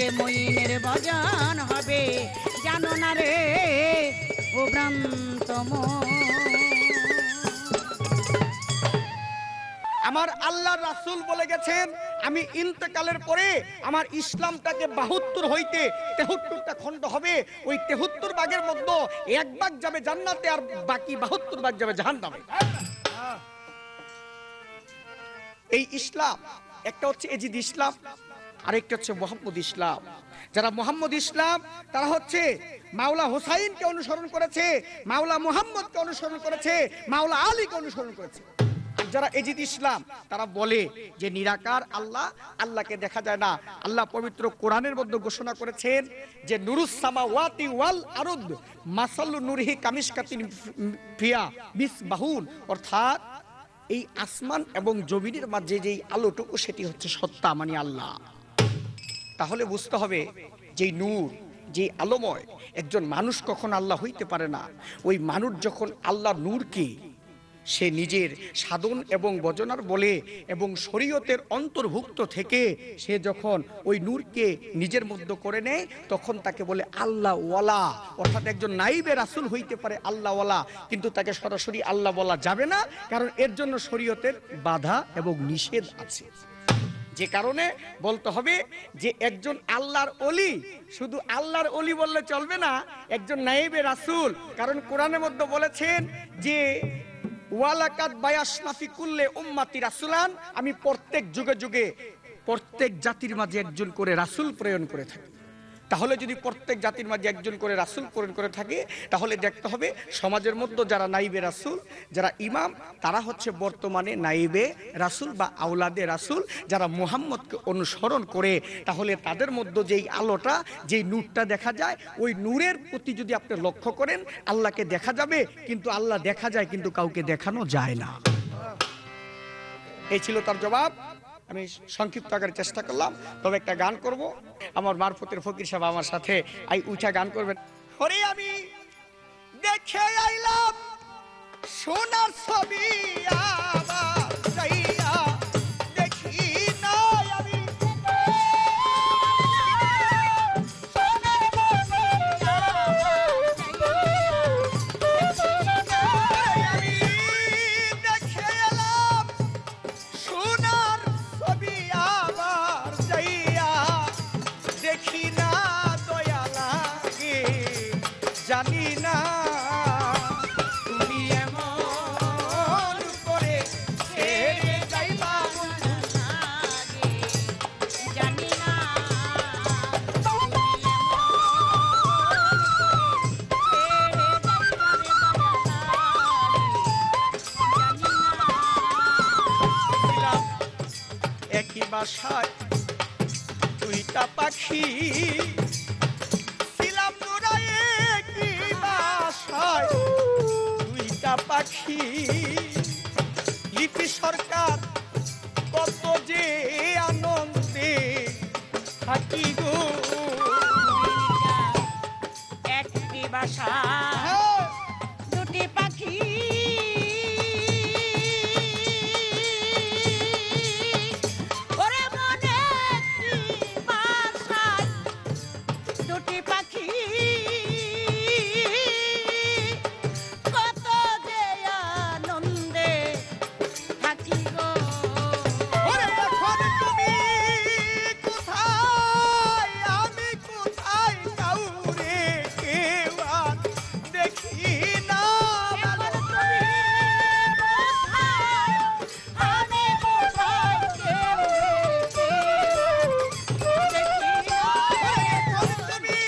যে মইনের ভজন হবে জানো না রে ও ভ্রান্ত মন। আমার আল্লাহর রাসূল বলে গেছেন, আমি ইন্তেকালের পরে আমার ইসলামটাকে ৭২ হইতে ৭৩টা খণ্ড হবে। ওই ৭৩ ভাগের মধ্যে এক ভাগ যাবে জান্নাতে আর বাকি ৭২ ভাগ যাবে জাহান্নামে। এই ইসলাম একটা হচ্ছে এজিদ ইসলাম, আরেকটা হচ্ছে মোহাম্মদ ইসলাম। যারা মোহাম্মদ ইসলাম তারা হচ্ছে মাওলা হোসাইনকে অনুসরণ করেছে, মাওলা মুহাম্মদকে অনুসরণ করেছে, মাওলা আলীকে অনুসরণ করেছে। আর যারা এজিদ ইসলাম তারা বলে যে নিরাকার আল্লাহ, আল্লাহকে দেখা যায় না। আল্লাহ পবিত্র কোরআনের মধ্যে ঘোষণা করেছেন যে নুরুস সামাওয়াতি ওয়াল আরদ মাসালু নূরিহি কামিশকাতিন ফিয়া মিসবাহুন, অর্থাৎ এই আসমান এবং জমিনের মাঝে যেই আলোটুকু সেটি হচ্ছে সত্তা, মানে আল্লাহ। তাহলে বুঝতে হবে যে নূর, যে আলোময়, একজন মানুষ কখন আল্লাহ হইতে পারে না। ওই মানুষ যখন আল্লাহ নূরকে সে নিজের সাধন এবং বজনার বলে এবং শরীয়তের অন্তর্ভুক্ত থেকে সে যখন ওই নূরকে নিজের মধ্যে করে নেয়, তখন তাকে বলে আল্লাহ ওয়ালা। অর্থাৎ একজন নাইবে রাসূল হইতে পারে আল্লাহ ওয়ালা, কিন্তু তাকে সরাসরি আল্লাহ বলা যাবে না, কারণ এর জন্য শরীয়তের বাধা এবং নিষেধ আছে। যে কারণে বলতে হবে যে একজন আল্লাহর ওলি, শুধু আল্লাহর ওলি বললে চলবে না, একজন নাইবে রাসূল। কারণ কোরআনের মধ্যে বলেছেন যে ওয়ালাকাদ বায়াসনা ফি কুল্লি উম্মতি রাসূলান, আমি প্রত্যেক যুগে যুগে প্রত্যেক জাতির মাঝে একজন করে রাসূল প্রেরণ করে থাকি। তাহলে যদি প্রত্যেক জাতির মাঝে একজন করে রাসূল প্রেরণ করে থাকে, তাহলে দেখতে হবে সমাজের মধ্যে যারা নাইবে রাসূল, যারা ইমাম, তারা হচ্ছে বর্তমানে নাইবে রাসূল বা আওলাদে রাসূল, যারা মুহাম্মদকে অনুসরণ করে। তাহলে তাদের মধ্যে যেই আলোটা, যেই নূরটা দেখা যায়, ওই নূরের প্রতি যদি আপনি লক্ষ্য করেন, আল্লাহকে দেখা যাবে, কিন্তু আল্লাহ দেখা যায় কিন্তু কাউকে দেখানো যায় না। এই ছিল তার জবাব। আমি সংক্ষিপ্ত আকারে চেষ্টা করলাম, তবে একটা গান করব। আমার মারফতের ফকির সাহেব আমার সাথে উঠা গান করবেন। ওরে আমি দেখে আইলাম সোনার ছবি, আবার যাইয়া দেখি না আমি দেখে এলাম সোনার ছবি, আবার যাইয়া দেখি না দয়া লাগে, জানি না তুমি এমন করে ছেড়ে যাইবা, জানি না একই বাসায় দুইটা পাখি ছিলাম মোরা, একই বাসায় দুইটা পাখি। লিপি সরকার কত যে আনন্দে থাকি গো, একটি বাসা দুটি পাখি, ওরে মনে একটি বাসায় দুটি পাখি, কত যে আনন্দে থাকি গো। ওরে এখন তুমি কোথায়, আমি কোথায়, কাউরে কেউ আর দেখি না। এখন তুমি কোথায়, আমি কোথায়, কেউ দেখি না। এখন তুমি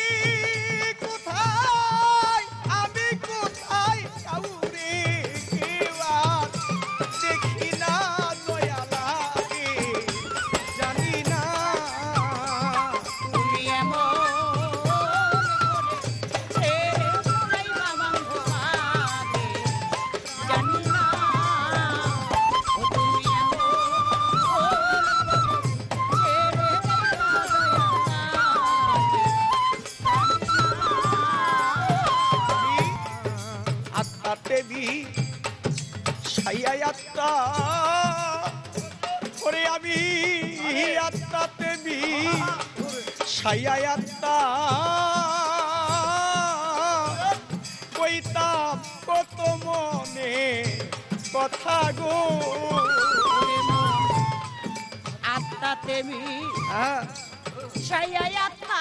কোথায়, আমি কোথায়, কাউরে কেউ আর দেখি না, দয়া লাগে, জানি না তুমি এমন করে ছেড়ে যাইবা বান্ধবারে, জানি না ও তুমি এমন করে আত্মাতে বি ছাইয়াই আত্মা, ওরে আমি আত্মাতে বি সাইয়াত্তা কইতাম কত মনে কথা গো আত্মা তেমি হ্যাঁ সাইয়াত্মা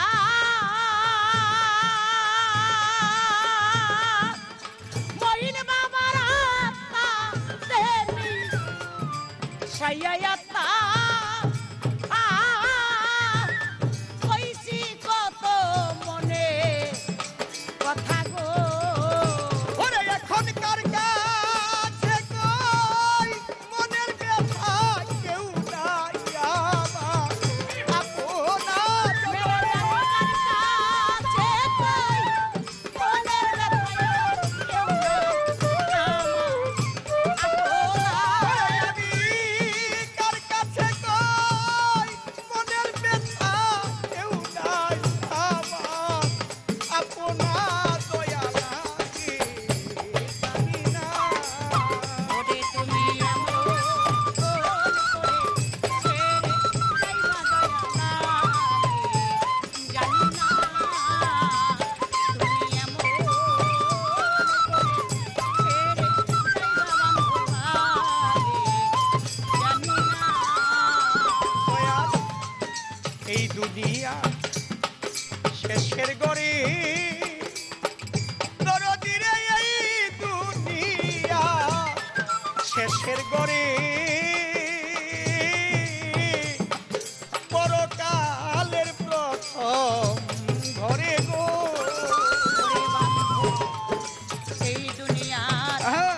মইন বাবার আত্মা তেমি সাইয়াত্মা কইছি কত মনে কথা গো ওরে এখনকার কাছে কই মনের ব্যথা কেউ নাই আমার আপনা কার কাছে কই মনের ব্যথা কেউ নাই আমার আপনা দয়া লাগে জানি না ওরে তুমি এমন জানি না তুমি এমন জানি না দয়াল এই দুনিয়া শেষের গড়ে দরদিরে এই দুনিয়া শেষের গড়ে পরকালের প্রথম ঘরে গো এই দুনিয়ার আহা,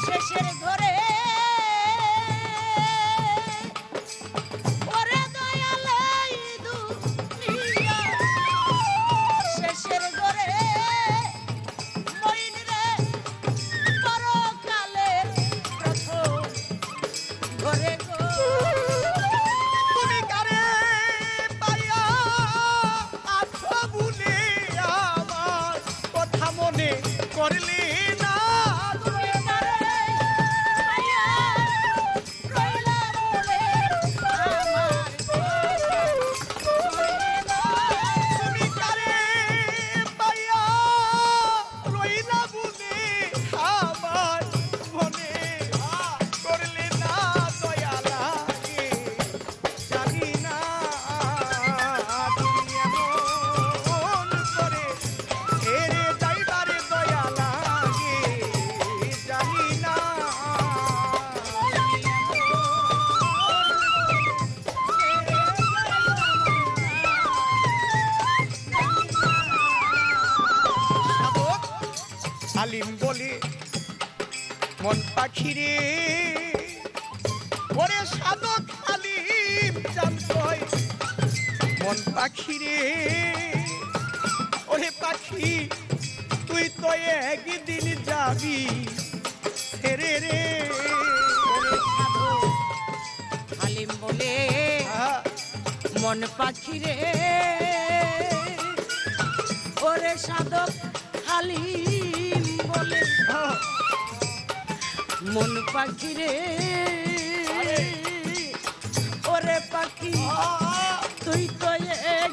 শেষের ঘরে ওরে দয়ালে এই দুনিয়া শেষের ঘরে মইন রে পরকালের প্রথম ঘরে গো তুমি কারে পাইয়া আছো ভুলে আমার কথা মনে করলি না তুমি আমারে পাইয়া রইলা বলে আমার তুমি কারে পাইয়া রইলা ভুলে আমার মনে করলি না দয়া লাগে জানি না তুমি এমন করে ছেড়ে যাইবারে দয়া লাগে জানি না সাধক আলিম বলে মন পাখিরে ওরে সাধক আলিম জানতই মন পাখিরে ওরে পাখি তুই তো একদিন যাবি ছেড়ে রে হালিম বলে আহা, মন পাখি রে ওরে সাধক হালিম বলে আহা, মন পাখি রে ওরে পাখি আহা, তুই তো এক